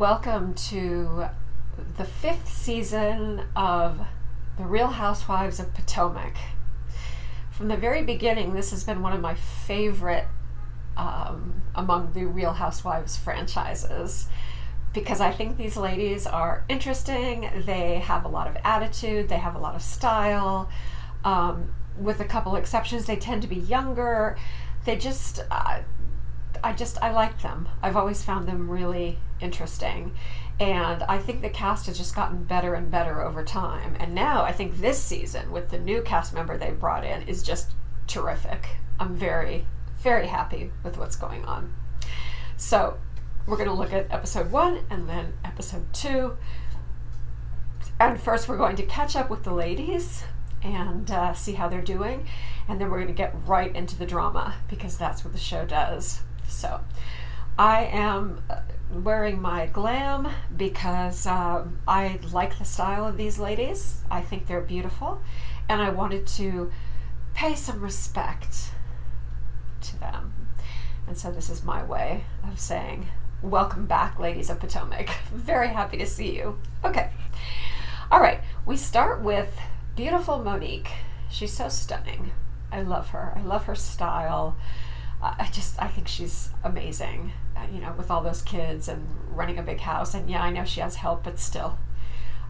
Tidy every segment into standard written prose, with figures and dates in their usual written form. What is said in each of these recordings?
welcome to the 5th season of the Real Housewives of Potomac. From the very beginning, this has been one of my favorite among the Real Housewives franchises because I think these ladies are interesting. They have a lot of attitude, they have a lot of style. With a couple exceptions, they tend to be younger. They just, I like them. I've always found them really interesting. And I think the cast has just gotten better and better over time. And now I think this season, with the new cast member they brought in, is just terrific. I'm very, very happy with what's going on. So we're going to look at episode 1 and then episode 2. And first we're going to catch up with the ladies and see how they're doing. And then we're going to get right into the drama because that's what the show does. So I am wearing my Glam because I like the style of these ladies. I think they're beautiful, and I wanted to pay some respect to them. And so this is my way of saying, welcome back, ladies of Potomac. Very happy to see you. Okay. All right. We start with beautiful Monique. She's so stunning. I love her. I love her style. I think she's amazing, with all those kids and running a big house. And yeah, I know she has help, but still.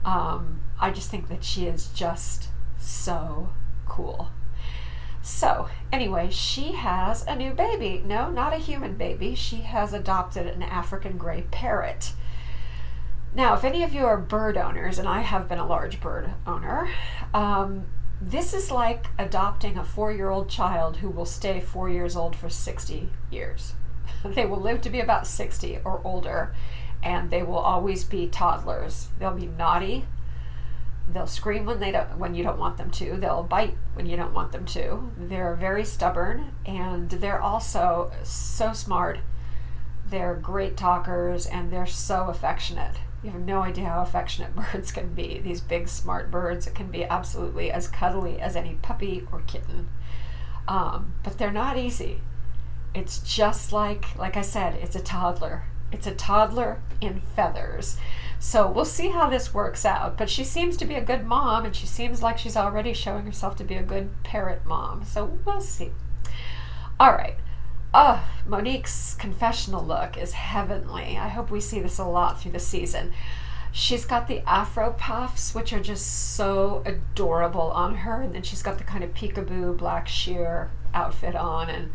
I just think that she is just so cool. So anyway, she has a new baby. No, not a human baby. She has adopted an African gray parrot. Now, if any of you are bird owners, and I have been a large bird owner, this is like adopting a 4-year-old child who will stay 4 years old for 60 years. They will live to be about 60 or older, and they will always be toddlers. They'll be naughty. They'll scream when you don't want them to. They'll bite when you don't want them to. They're very stubborn, and they're also so smart. They're great talkers, and they're so affectionate. You have no idea how affectionate birds can be. These big, smart birds can be absolutely as cuddly as any puppy or kitten. But they're not easy. It's just like I said, it's a toddler. It's a toddler in feathers. So we'll see how this works out. But she seems to be a good mom, and she seems like she's already showing herself to be a good parrot mom. So we'll see. All right. Monique's confessional look is heavenly. I hope we see this a lot through the season. She's got the afro puffs, which are just so adorable on her, and then she's got the kind of peekaboo black sheer outfit on, and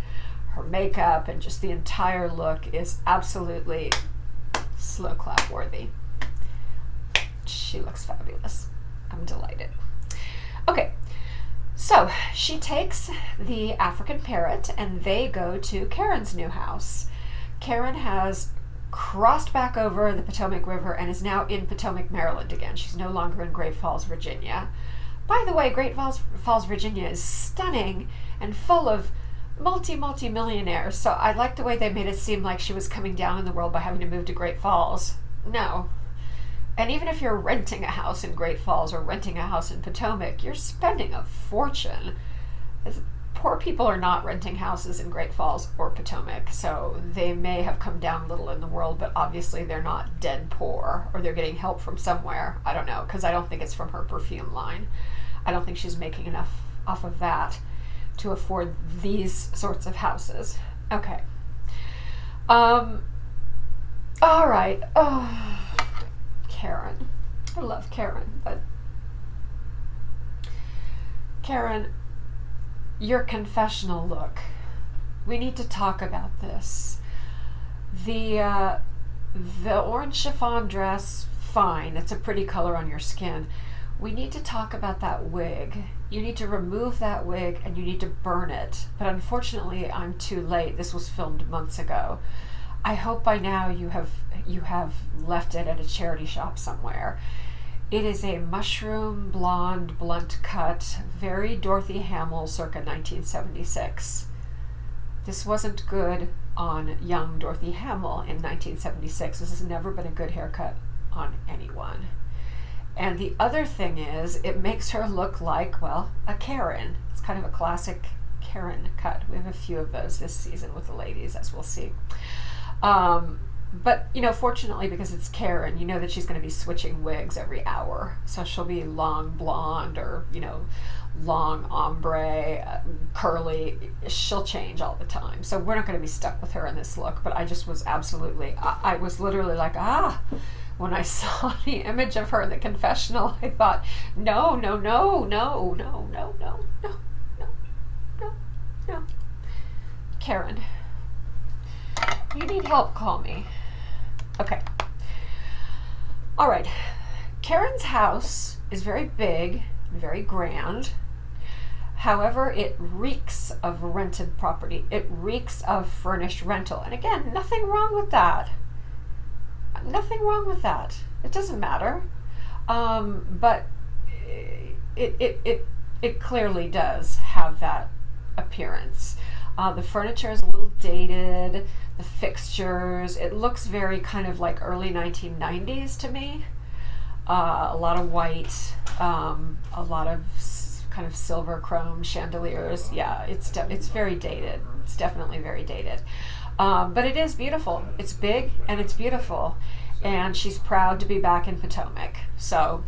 her makeup, and just the entire look is absolutely slow clap worthy. She looks fabulous. I'm delighted. Okay. So she takes the African parrot and they go to Karen's new house. Karen has crossed back over the Potomac River and is now in Potomac, Maryland again. She's no longer in Great Falls, Virginia. By the way, Great Falls, Virginia is stunning and full of multi-millionaires. So I like the way they made it seem like she was coming down in the world by having to move to Great Falls. No. And even if you're renting a house in Great Falls or renting a house in Potomac, you're spending a fortune. Poor people are not renting houses in Great Falls or Potomac, so they may have come down a little in the world, but obviously they're not dead poor, or they're getting help from somewhere. I don't know, because I don't think it's from her perfume line. I don't think she's making enough off of that to afford these sorts of houses. Okay. All right. Oh. Karen. I love Karen, but Karen, your confessional look. We need to talk about this. The orange chiffon dress, fine. It's a pretty color on your skin. We need to talk about that wig. You need to remove that wig and you need to burn it. But unfortunately, I'm too late. This was filmed months ago. I hope by now you have left it at a charity shop somewhere. It is a mushroom blonde blunt cut, very Dorothy Hamill circa 1976. This wasn't good on young Dorothy Hamill in 1976. This has never been a good haircut on anyone. And the other thing is, it makes her look like, well, a Karen. It's kind of a classic Karen cut. We have a few of those this season with the ladies, as we'll see. but fortunately, because it's Karen, you know that she's going to be switching wigs every hour. So she'll be long blonde or long ombre, curly. She'll change all the time. So we're not going to be stuck with her in this look. But I just was absolutely, I was literally like, when I saw the image of her in the confessional, I thought, no, no, no, no, no, no, no, no, no, no, no. Karen, you need help, call me. Okay. All right. Karen's house is very big, very grand. However, it reeks of rented property. It reeks of furnished rental. And again, nothing wrong with that. Nothing wrong with that. It doesn't matter. But it clearly does have that appearance. The furniture is a little dated. The fixtures, it looks very kind of like early 1990s to me. A lot of white, a lot of kind of silver chrome chandeliers. Yeah, it's very dated. It's definitely very dated. But it is beautiful. It's big and it's beautiful. And she's proud to be back in Potomac. So,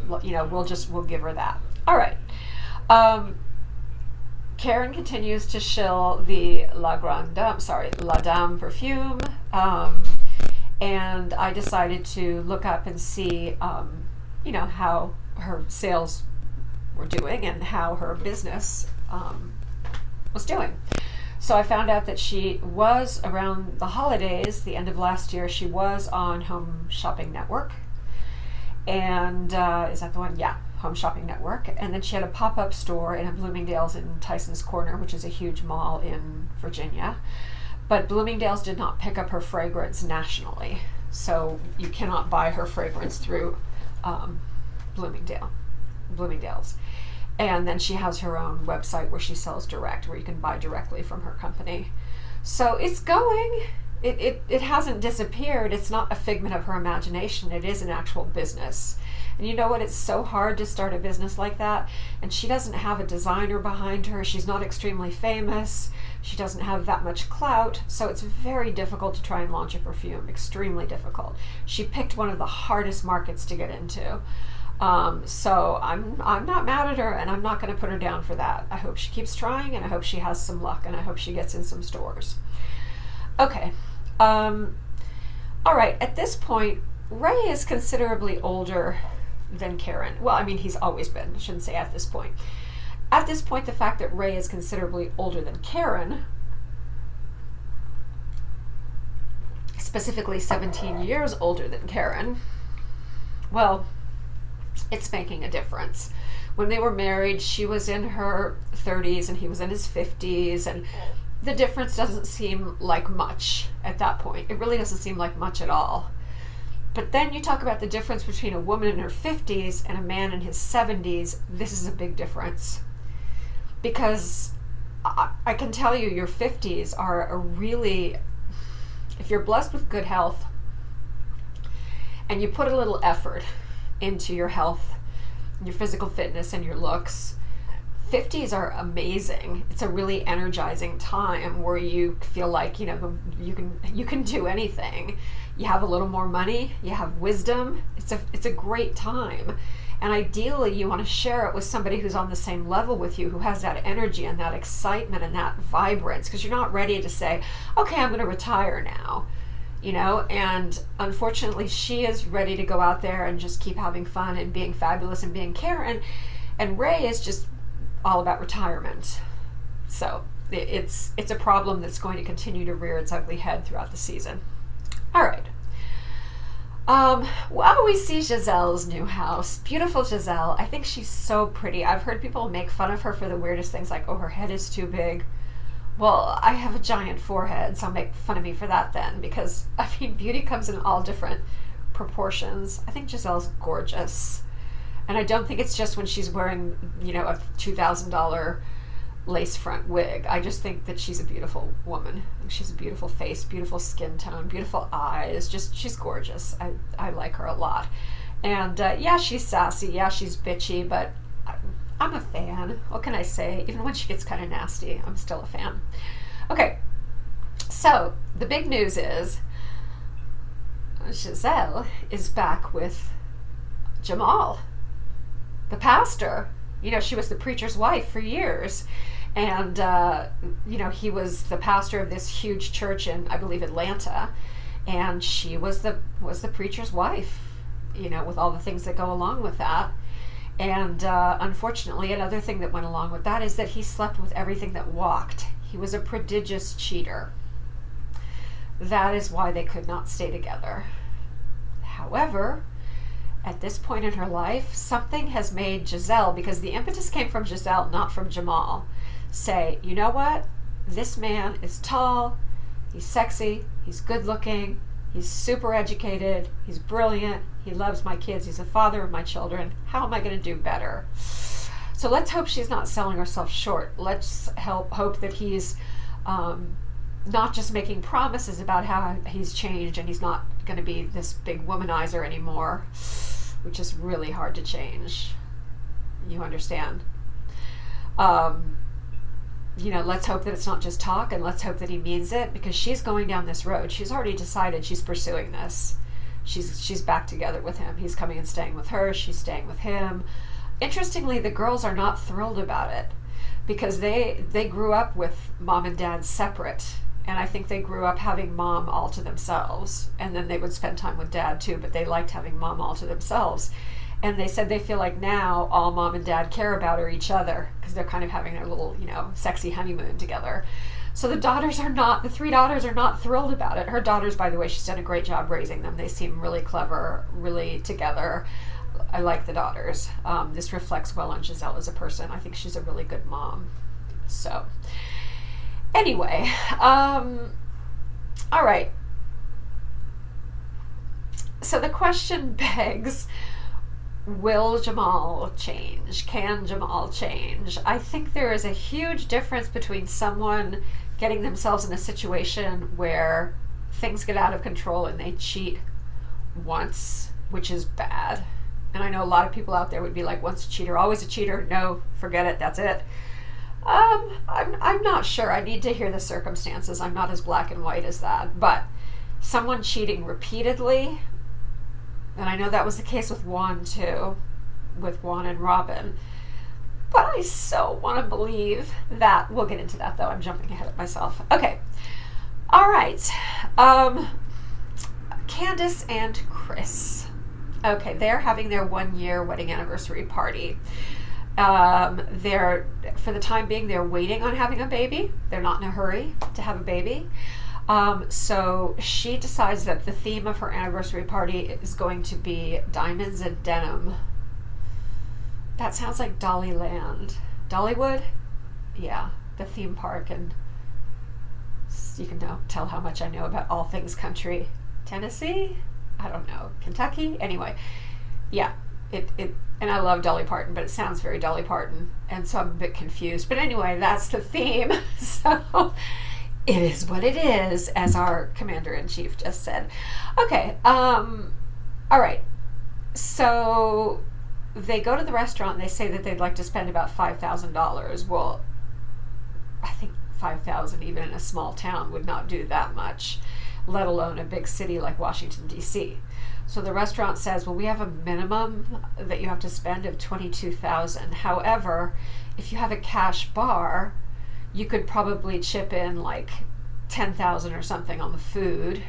we'll give her that. All right. Karen continues to shill the La Dame perfume, and I decided to look up and see, how her sales were doing and how her business was doing. So I found out that she was, around the holidays, the end of last year, she was on Home Shopping Network. And is that the one? Yeah. Home Shopping Network, and then she had a pop-up store in a Bloomingdale's in Tyson's Corner, which is a huge mall in Virginia. But Bloomingdale's did not pick up her fragrance nationally, so you cannot buy her fragrance through Bloomingdale's. And then she has her own website where she sells direct, where you can buy directly from her company. So it's going. It hasn't disappeared. It's not a figment of her imagination. It is an actual business. And you know what? It's so hard to start a business like that. And she doesn't have a designer behind her. She's not extremely famous. She doesn't have that much clout. So it's very difficult to try and launch a perfume. Extremely difficult. She picked one of the hardest markets to get into. So I'm not mad at her, and I'm not going to put her down for that. I hope she keeps trying, and I hope she has some luck, and I hope she gets in some stores. Okay. All right. At this point, Ray is considerably older than Karen. Well, I mean, he's always been. I shouldn't say at this point. At this point, the fact that Ray is considerably older than Karen, specifically 17 years older than Karen, well, it's making a difference. When they were married, she was in her 30s and he was in his 50s, and the difference doesn't seem like much at that point. It really doesn't seem like much at all. But then you talk about the difference between a woman in her 50s and a man in his 70s. This is a big difference. Because I can tell you, your 50s are a really, if you're blessed with good health and you put a little effort into your health, your physical fitness and your looks, 50s are amazing. It's a really energizing time where you feel like, you can do anything. You have a little more money, you have wisdom. It's a great time. And ideally you want to share it with somebody who's on the same level with you, who has that energy and that excitement and that vibrance, because you're not ready to say, okay, I'm going to retire now. And unfortunately she is ready to go out there and just keep having fun and being fabulous and being Karen, and Ray is just all about retirement. So it's a problem that's going to continue to rear its ugly head throughout the season. All right. Well, we see Giselle's new house. Beautiful Giselle. I think she's so pretty. I've heard people make fun of her for the weirdest things, like, oh, her head is too big. Well, I have a giant forehead, so make fun of me for that then, because, beauty comes in all different proportions. I think Giselle's gorgeous. And I don't think it's just when she's wearing, a $2,000 lace front wig. I just think that she's a beautiful woman. I think she's a beautiful face, beautiful skin tone, beautiful eyes. Just, she's gorgeous. I like her a lot. And yeah, she's sassy. Yeah, she's bitchy, but I'm a fan. What can I say? Even when she gets kind of nasty, I'm still a fan. Okay, so the big news is Giselle is back with Jamal, the pastor. You know, she was the preacher's wife for years. And, you know, he was the pastor of this huge church in, I believe, Atlanta. And she was the preacher's wife, you know, with all the things that go along with that. And unfortunately, another thing that went along with that is that he slept with everything that walked. He was a prodigious cheater. That is why they could not stay together. However, at this point in her life, something has made Giselle, because the impetus came from Giselle, not from Jamal, say, you know what? This man is tall, he's sexy, he's good looking, he's super educated, he's brilliant, he loves my kids, he's the father of my children. How am I going to do better? So let's hope she's not selling herself short. Let's hope that he's not just making promises about how he's changed and he's not going to be this big womanizer anymore, which is really hard to change. You understand? You know, let's hope that it's not just talk, and let's hope that he means it, because she's going down this road. She's already decided she's pursuing this. She's back together with him. He's coming and staying with her. She's staying with him. Interestingly, the girls are not thrilled about it, because they grew up with mom and dad separate. And I think they grew up having mom all to themselves. And then they would spend time with dad too, but they liked having mom all to themselves. And they said they feel like now all mom and dad care about are each other, because they're kind of having their little, you know, sexy honeymoon together. So the three daughters are not thrilled about it. Her daughters, by the way, she's done a great job raising them. They seem really clever, really together. I like the daughters. This reflects well on Giselle as a person. I think she's a really good mom. So anyway, all right. So the question begs, will Jamal change? Can Jamal change? I think there is a huge difference between someone getting themselves in a situation where things get out of control and they cheat once, which is bad. And I know a lot of people out there would be like, once a cheater, always a cheater. No, forget it. That's it. I'm not sure. I need to hear the circumstances. I'm not as black and white as that. But someone cheating repeatedly, and I know that was the case with Juan too, with Juan and Robin. But I so want to believe that. We'll get into that though. I'm jumping ahead of myself. Okay. All right. Candace and Chris. Okay, they're having their 1-year wedding anniversary party. They're, for the time being, they're waiting on having a baby. They're not in a hurry to have a baby. So she decides that the theme of her anniversary party is going to be diamonds and denim. That sounds like Dollyland. Dollywood? Yeah, the theme park, and you can tell how much I know about all things country. Tennessee? I don't know. Kentucky? Anyway, yeah, and I love Dolly Parton, but it sounds very Dolly Parton, and so I'm a bit confused. But anyway, that's the theme. So it is what it is, as our commander-in-chief just said. Okay, all right. So they go to the restaurant and they say that they'd like to spend about $5,000. Well, I think $5,000 even in a small town would not do that much, let alone a big city like Washington, D.C. So the restaurant says, well, we have a minimum that you have to spend of $22,000. However, if you have a cash bar, you could probably chip in like $10,000 or something on the food,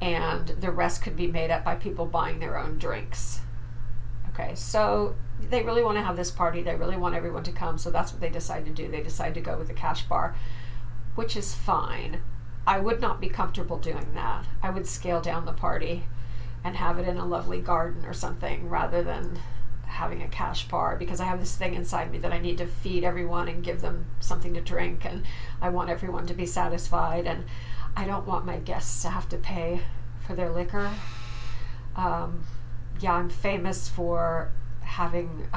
and the rest could be made up by people buying their own drinks. Okay, so they really want to have this party. They really want everyone to come, so that's what they decide to do. They decide to go with the cash bar, which is fine. I would not be comfortable doing that. I would scale down the party and have it in a lovely garden or something rather than having a cash bar, because I have this thing inside me that I need to feed everyone and give them something to drink, and I want everyone to be satisfied, and I don't want my guests to have to pay for their liquor. Yeah, I'm famous for having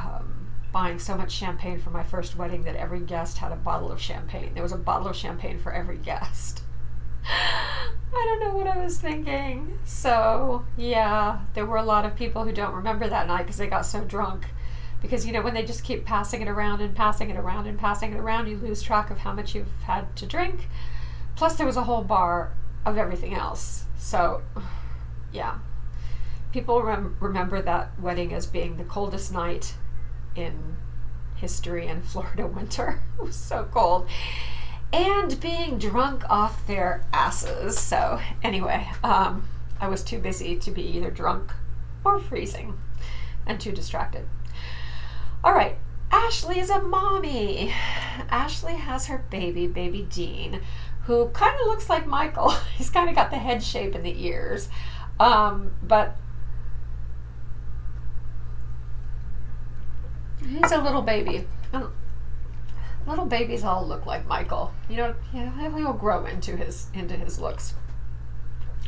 buying so much champagne for my first wedding that every guest had a bottle of champagne. There was a bottle of champagne for every guest. I don't know what I was thinking. So, yeah, there were a lot of people who don't remember that night because they got so drunk. Because, you know, when they just keep passing it around and passing it around and passing it around, you lose track of how much you've had to drink. Plus, there was a whole bar of everything else. So, Yeah. People remember that wedding as being the coldest night in history in Florida winter. It was so cold. And being drunk off their asses. So, anyway, I was too busy to be either drunk or freezing and too distracted. All right, Ashley is a mommy. Ashley has her baby Dean, who kind of looks like Michael. He's kind of got the head shape and the ears. But he's a little baby. Little babies all look like Michael. He'll grow into his looks.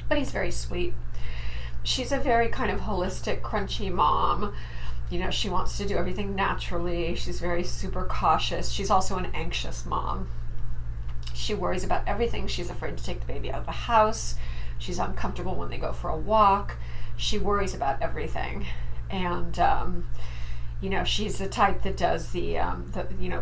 But he's very sweet. She's a very kind of holistic, crunchy mom. She wants to do everything naturally. She's very super cautious. She's also an anxious mom. She worries about everything. She's afraid to take the baby out of the house. She's uncomfortable when they go for a walk. She worries about everything. And she's the type that does the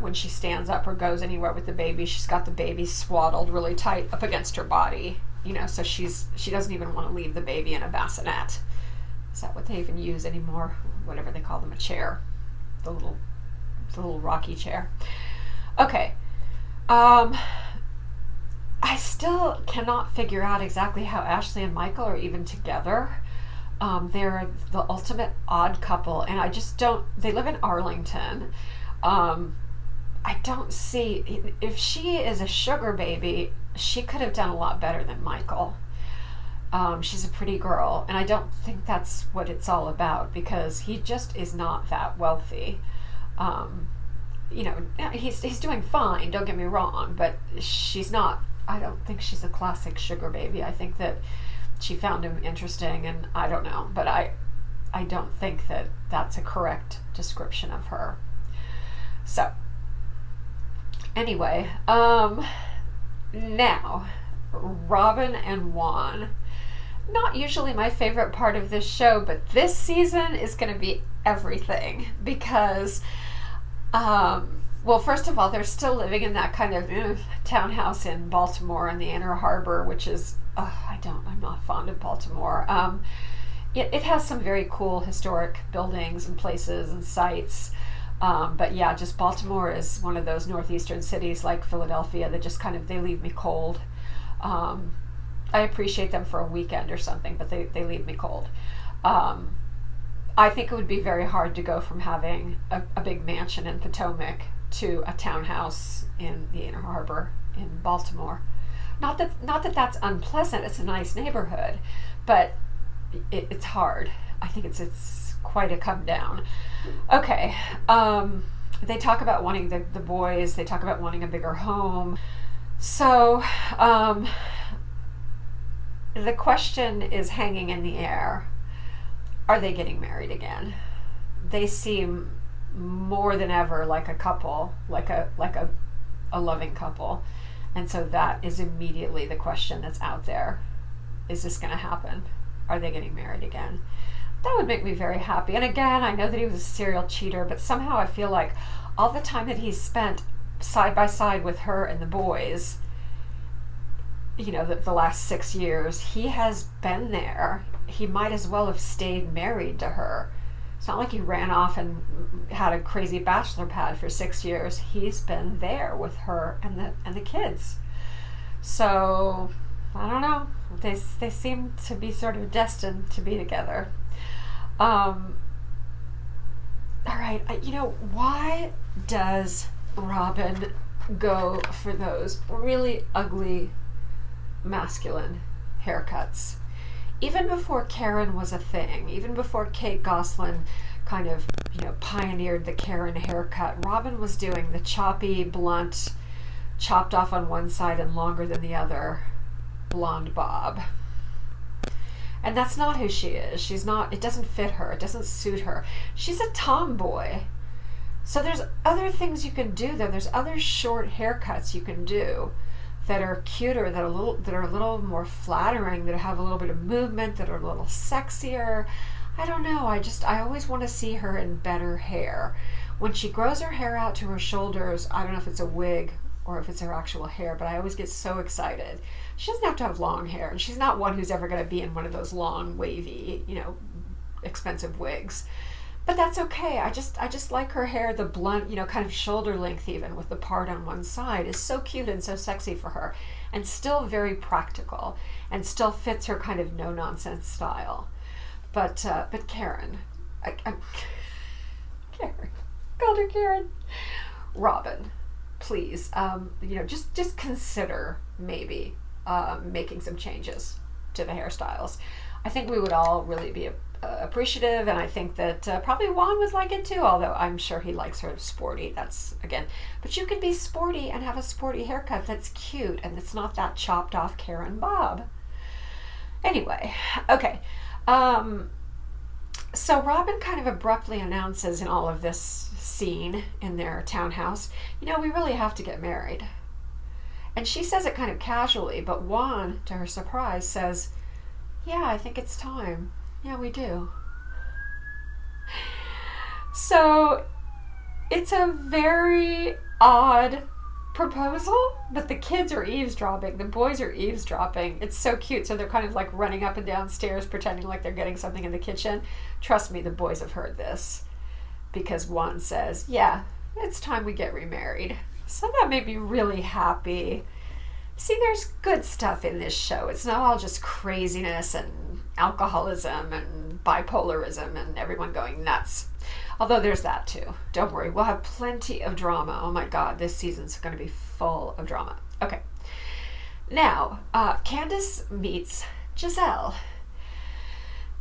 when she stands up or goes anywhere with the baby, she's got the baby swaddled really tight up against her body, so she doesn't even want to leave the baby in a bassinet. Is that what they even use anymore? Whatever they call them, a chair, the little rocky chair. Okay. I still cannot figure out exactly how Ashley and Michael are even together. They're the ultimate odd couple, and I just don't. They live in Arlington. I don't see, if she is a sugar baby, she could have done a lot better than Michael. She's a pretty girl, and I don't think that's what it's all about, because he just is not that wealthy. He's doing fine, don't get me wrong, but she's not. I don't think she's a classic sugar baby. I think that she found him interesting, and I don't know, but I don't think that that's a correct description of her. So anyway, now Robin and Juan. Not usually my favorite part of this show, but this season is going to be everything, because first of all, they're still living in that kind of townhouse in Baltimore in the Inner Harbor, which is I'm not fond of Baltimore. It has some very cool historic buildings and places and sites. But yeah, just Baltimore is one of those northeastern cities like Philadelphia that just they leave me cold. I appreciate them for a weekend or something, but they leave me cold. I think it would be very hard to go from having a big mansion in Potomac to a townhouse in the Inner Harbor in Baltimore. Not that that's unpleasant. It's a nice neighborhood, but it's hard. I think it's quite a come down. Okay. They talk about wanting the boys. They talk about wanting a bigger home. So the question is hanging in the air. Are they getting married again? They seem more than ever like a couple, like a loving couple. And so that is immediately the question that's out there. Is this going to happen? Are they getting married again? That would make me very happy. And again, I know that he was a serial cheater, but somehow I feel like all the time that he's spent side by side with her and the boys, the last 6 years, he has been there. He might as well have stayed married to her. It's not like he ran off and had a crazy bachelor pad for 6 years. He's been there with her and the kids. So I don't know. They seem to be sort of destined to be together. All right. Why does Robin go for those really ugly masculine haircuts? Even before Karen was a thing, even before Kate Gosselin kind of, pioneered the Karen haircut, Robin was doing the choppy, blunt, chopped off on one side and longer than the other, blonde bob. And that's not who she is. She's not, it doesn't fit her. It doesn't suit her. She's a tomboy. So there's other things you can do though. There's other short haircuts you can do that are cuter, that are a little more flattering, that have a little bit of movement, that are a little sexier. I don't know. I always want to see her in better hair. When she grows her hair out to her shoulders, I don't know if it's a wig or if it's her actual hair, but I always get so excited. She doesn't have to have long hair, and she's not one who's ever going to be in one of those long, wavy, expensive wigs. But that's okay. I just like her hair, the blunt, kind of shoulder length, even with the part on one side, is so cute and so sexy for her, and still very practical, and still fits her kind of no nonsense style. But Karen, Karen, called her Karen. Robin, please, just consider maybe making some changes to the hairstyles. I think we would all really be appreciative, and I think that probably Juan would like it too, although I'm sure he likes her sporty. That's, again, but you can be sporty and have a sporty haircut that's cute, and it's not that chopped off Karen bob. Anyway, okay. So Robin kind of abruptly announces in all of this scene in their townhouse, we really have to get married. And she says it kind of casually, but Juan, to her surprise, says, yeah, I think it's time. Yeah, we do. So it's a very odd proposal, but the kids are eavesdropping. The boys are eavesdropping. It's so cute. So they're kind of like running up and down stairs, pretending like they're getting something in the kitchen. Trust me, the boys have heard this, because Juan says, yeah, it's time we get remarried. So that made me really happy. See, there's good stuff in this show. It's not all just craziness and alcoholism and bipolarism and everyone going nuts. Although there's that too. Don't worry, we'll have plenty of drama. Oh my God, this season's going to be full of drama. Okay. Now, Candace meets Giselle.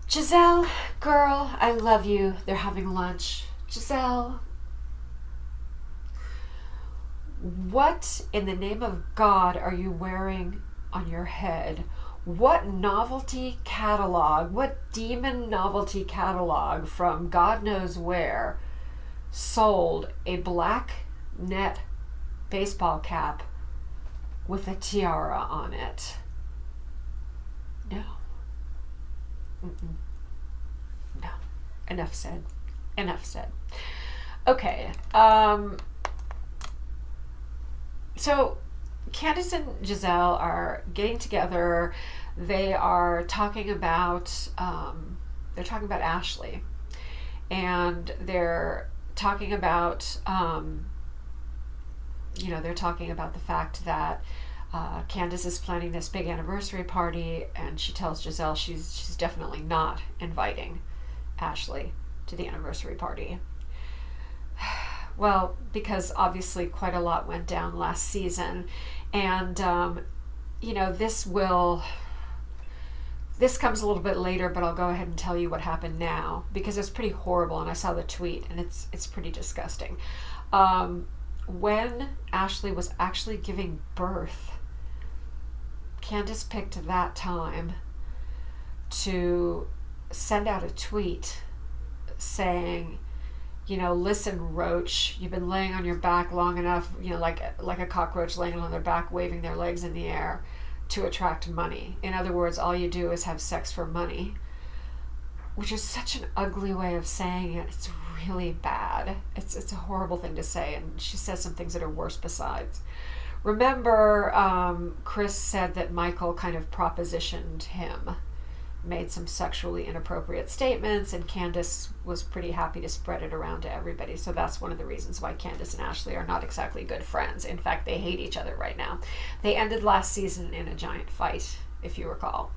Giselle, girl, I love you. They're having lunch. Giselle, what in the name of God are you wearing on your head? What novelty catalog, what demon novelty catalog from God knows where sold a black net baseball cap with a tiara on it? No. Mm-mm. No. Enough said. Enough said. Okay. So Candace and Giselle are getting together. They are talking about Ashley, and they're talking about they're talking about the fact that Candace is planning this big anniversary party, and she tells Giselle she's definitely not inviting Ashley to the anniversary party. Well, because obviously quite a lot went down last season, and this comes a little bit later, but I'll go ahead and tell you what happened now, because it's pretty horrible, and I saw the tweet, and it's pretty disgusting. When Ashley was actually giving birth, Candace picked that time to send out a tweet saying, listen, Roach, you've been laying on your back long enough, like a cockroach laying on their back, waving their legs in the air to attract money. In other words, all you do is have sex for money, which is such an ugly way of saying it. It's really bad. It's a horrible thing to say, and she says some things that are worse besides. Remember, Chris said that Michael kind of propositioned him, made some sexually inappropriate statements, and Candace was pretty happy to spread it around to everybody. So that's one of the reasons why Candace and Ashley are not exactly good friends. In fact, they hate each other right now. They ended last season in a giant fight, if you recall.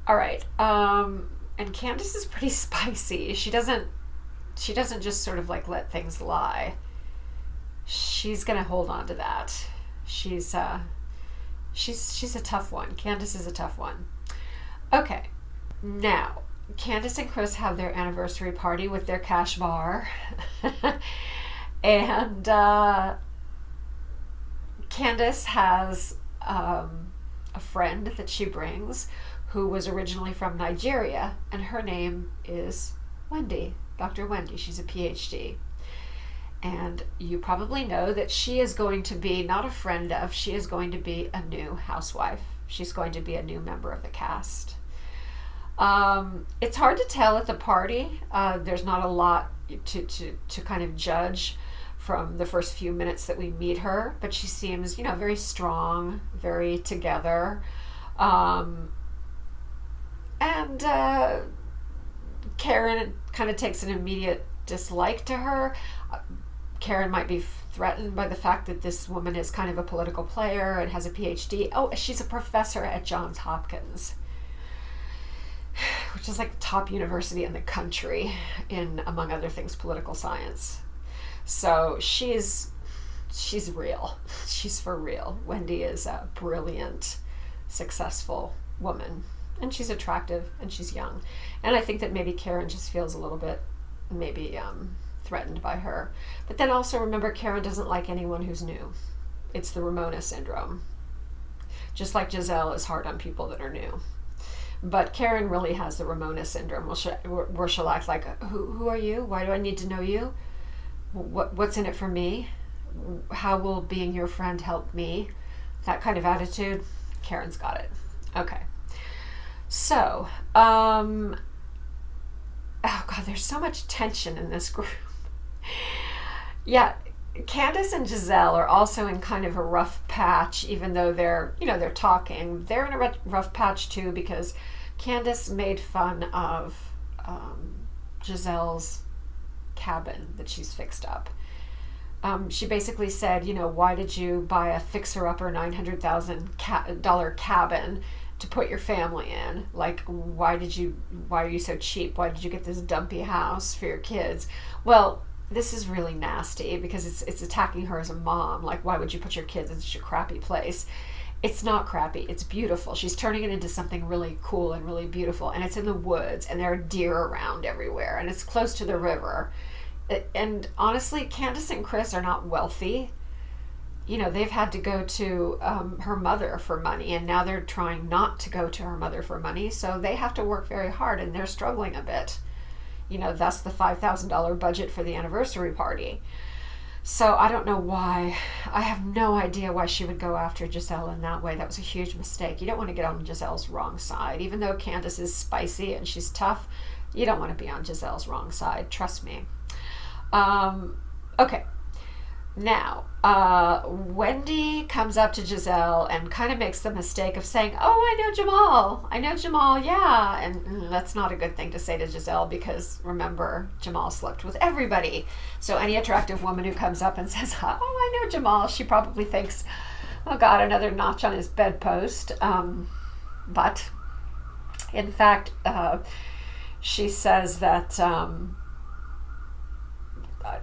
All right. And Candace is pretty spicy. She doesn't just sort of like let things lie. She's gonna hold on to that. She's a tough one. Candace is a tough one. Okay, now Candace and Chris have their anniversary party with their cash bar, and Candace has a friend that she brings who was originally from Nigeria, and her name is Wendy, Dr. Wendy. She's a PhD. And you probably know that she is going to be, not a friend of, she is going to be a new housewife. She's going to be a new member of the cast. It's hard to tell at the party. There's not a lot to kind of judge from the first few minutes that we meet her, but she seems, very strong, very together. And Karen kind of takes an immediate dislike to her. Karen might be threatened by the fact that this woman is kind of a political player and has a PhD. Oh, she's a professor at Johns Hopkins, which is like the top university in the country in, among other things, political science. So she's real. She's for real. Wendy is a brilliant, successful woman, and she's attractive, and she's young. And I think that maybe Karen just feels a little bit threatened by her. But then also remember, Karen doesn't like anyone who's new. It's the Ramona syndrome. Just like Giselle is hard on people that are new. But Karen really has the Ramona syndrome, where she'll act like, who are you? Why do I need to know you? What's in it for me? How will being your friend help me? That kind of attitude. Karen's got it. Okay. So, oh God, there's so much tension in this group. Yeah, Candace and Giselle are also in kind of a rough patch, even though they're talking. They're in a rough patch too, because Candace made fun of Giselle's cabin that she's fixed up. She basically said, why did you buy a fixer-upper $900,000 cabin to put your family in? Like, why are you so cheap? Why did you get this dumpy house for your kids? Well, this is really nasty because it's attacking her as a mom. Like, why would you put your kids in such a crappy place? It's not crappy. It's beautiful. She's turning it into something really cool and really beautiful. And it's in the woods, and there are deer around everywhere, and it's close to the river. And honestly, Candace and Chris are not wealthy. They've had to go to her mother for money, and now they're trying not to go to her mother for money. So they have to work very hard, and they're struggling a bit. Thus the $5,000 budget for the anniversary party. So I don't know why. I have no idea why she would go after Giselle in that way. That was a huge mistake. You don't want to get on Giselle's wrong side. Even though Candace is spicy and she's tough, you don't want to be on Giselle's wrong side. Trust me. Okay. Now, Wendy comes up to Giselle and kind of makes the mistake of saying, oh, I know Jamal, yeah. And that's not a good thing to say to Giselle because, remember, Jamal slept with everybody. So any attractive woman who comes up and says, oh, I know Jamal, she probably thinks, oh, God, another notch on his bedpost. But, in fact, she says that...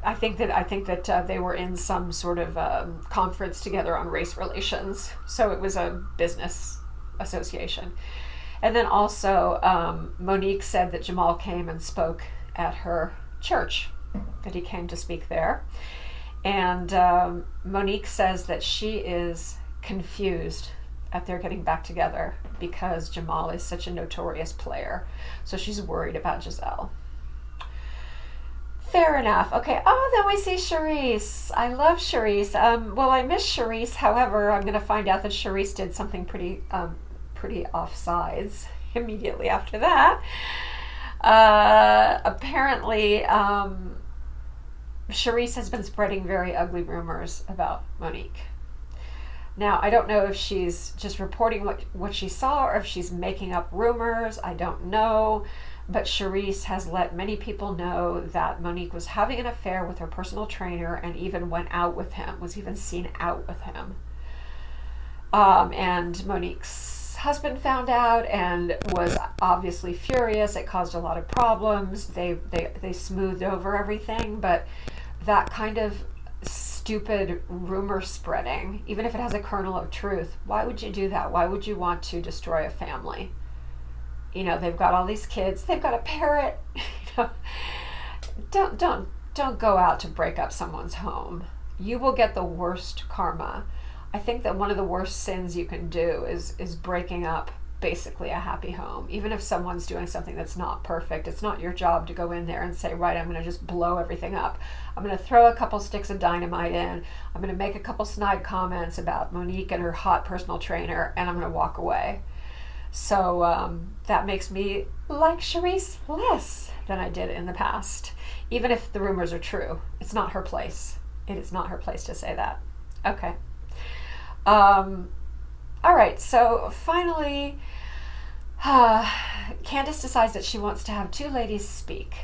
I think that they were in some sort of conference together on race relations. So it was a business association. And then also Monique said that Jamal came and spoke at her church, that he came to speak there. And Monique says that she is confused at their getting back together because Jamal is such a notorious player. So she's worried about Giselle. Fair enough. Okay. Oh, then we see Charisse. I love Charisse. Well, I miss Charisse. However, I'm going to find out that Charisse did something pretty offsides immediately after that. Apparently, Charisse has been spreading very ugly rumors about Monique. Now, I don't know if she's just reporting what she saw or if she's making up rumors. I don't know. But Charisse has let many people know that Monique was having an affair with her personal trainer and even went out with him, was even seen out with him. And Monique's husband found out and was obviously furious. It caused a lot of problems. They smoothed over everything, but that kind of stupid rumor spreading, even if it has a kernel of truth, why would you do that? Why would you want to destroy a family? They've got all these kids. They've got a parrot. Don't go out to break up someone's home. You will get the worst karma. I think that one of the worst sins you can do is breaking up basically a happy home. Even if someone's doing something that's not perfect, it's not your job to go in there and say, right, I'm going to just blow everything up. I'm going to throw a couple sticks of dynamite in. I'm going to make a couple snide comments about Monique and her hot personal trainer, and I'm going to walk away. So that makes me like Charisse less than I did in the past. Even if the rumors are true, it's not her place. It is not her place to say that. Okay. All right, so finally, Candace decides that she wants to have two ladies speak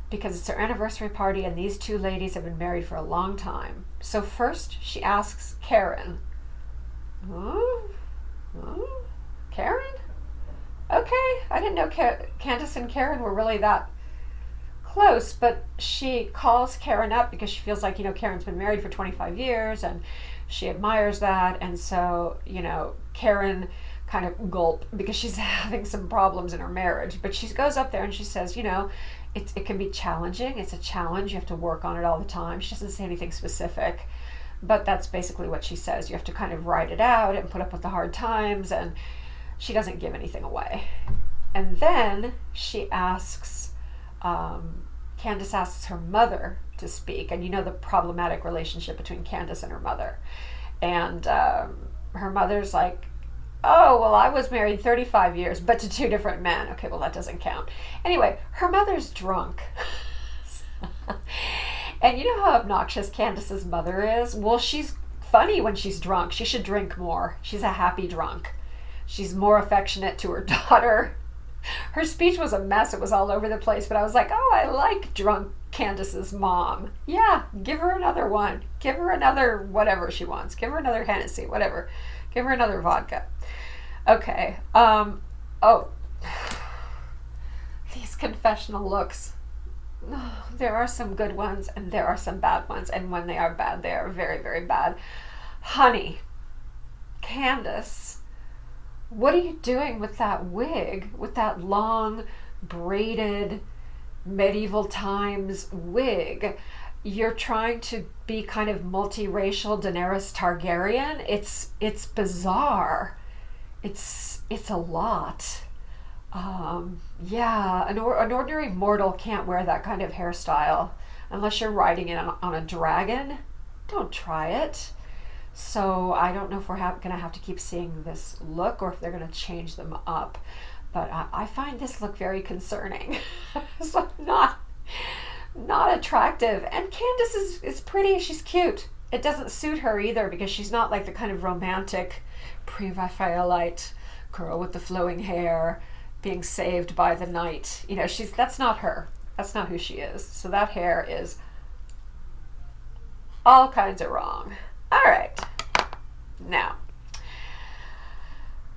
because it's her anniversary party and these two ladies have been married for a long time. So first she asks Karen. Karen? Okay, I didn't know Candace and Karen were really that close, but she calls Karen up because she feels like, Karen's been married for 25 years and she admires that. And so, Karen kind of gulp because she's having some problems in her marriage. But she goes up there and she says, it can be challenging. It's a challenge. You have to work on it all the time. She doesn't say anything specific, but that's basically what she says. You have to kind of write it out and put up with the hard times, and she doesn't give anything away. And then she asks, Candace asks her mother to speak, and the problematic relationship between Candace and her mother. And her mother's like, oh, well, I was married 35 years, but to two different men. Okay, well, that doesn't count. Anyway, her mother's drunk. And you know how obnoxious Candace's mother is? Well, she's funny when she's drunk. She should drink more. She's a happy drunk. She's more affectionate to her daughter. Her speech was a mess. It was all over the place, but I was like, oh, I like drunk Candace's mom. Yeah, give her another one. Give her another whatever she wants. Give her another Hennessy, whatever. Give her another vodka. Okay. These confessional looks. There are some good ones and there are some bad ones. And when they are bad, they are very, very bad. Honey, Candace, what are you doing with that wig? With that long, braided, medieval times wig? You're trying to be kind of multiracial Daenerys Targaryen. It's bizarre. It's a lot. Yeah, an ordinary mortal can't wear that kind of hairstyle unless you're riding it on a dragon. Don't try it. So I don't know if we're going to have to keep seeing this look or if they're going to change them up. But I find this look very concerning. It's not attractive. And Candace is pretty. She's cute. It doesn't suit her either because she's not like the kind of romantic pre-Raphaelite girl with the flowing hair being saved by the night. That's not her. That's not who she is. So that hair is all kinds of wrong. All right. Now,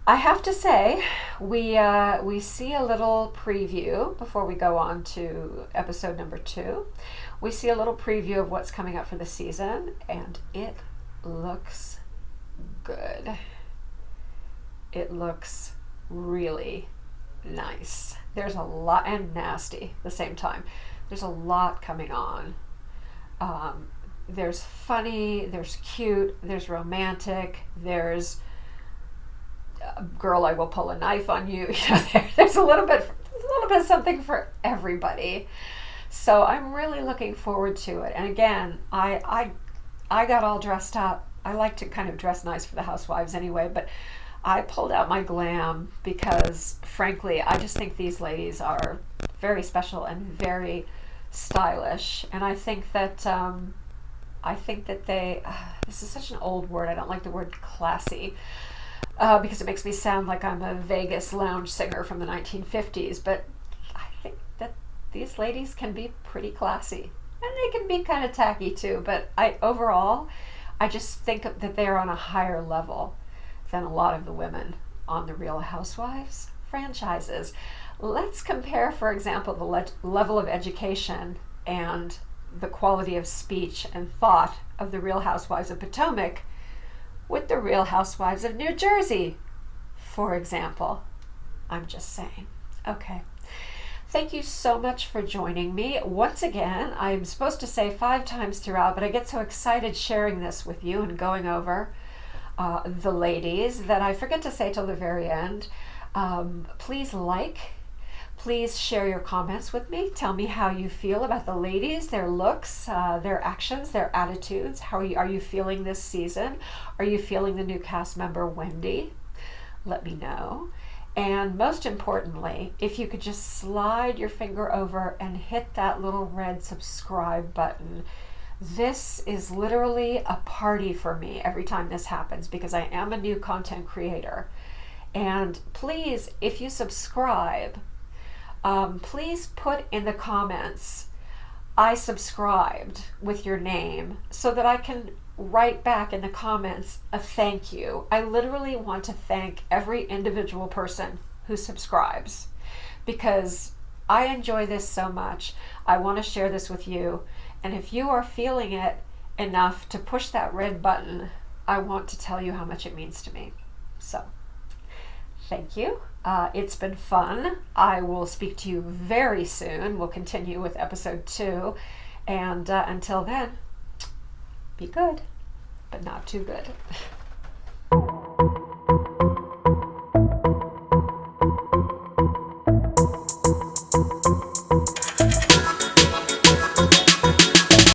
I have to say, we see a little preview before we go on to episode number 2. We see a little preview of what's coming up for the season, and it looks good. It looks really nice. There's a lot, and nasty at the same time. There's a lot coming on. There's funny, there's cute, there's romantic, there's girl, I will pull a knife on you. There's a little bit of something for everybody. So I'm really looking forward to it. And again, I got all dressed up. I like to kind of dress nice for the housewives anyway, but I pulled out my Glam because, frankly, I just think these ladies are very special and very stylish. And I think that they, this is such an old word. I don't like the word classy because it makes me sound like I'm a Vegas lounge singer from the 1950s. But I think that these ladies can be pretty classy. And they can be kind of tacky too. But overall, I just think that they're on a higher level than a lot of the women on the Real Housewives franchises. Let's compare, for example, the level of education and the quality of speech and thought of the Real Housewives of Potomac with the Real Housewives of New Jersey, for example. I'm just saying. Okay. Thank you so much for joining me. Once again, I'm supposed to say 5 times throughout, but I get so excited sharing this with you and going over the ladies that I forget to say till the very end. Please please share your comments with me. Tell me how you feel about the ladies, their looks, their actions, their attitudes. How are you feeling this season? Are you feeling the new cast member, Wendy? Let me know. And most importantly, if you could just slide your finger over and hit that little red subscribe button, This is literally a party for me every time this happens, because I am a new content creator. And please, if you subscribe, please put in the comments, I subscribed, with your name, so that I can write back in the comments a thank you. I literally want to thank every individual person who subscribes, because I enjoy this so much. I want to share this with you. And if you are feeling it enough to push that red button, I want to tell you how much it means to me. So, thank you. It's been fun. I will speak to you very soon. We'll continue with episode 2. And until then, be good, but not too good.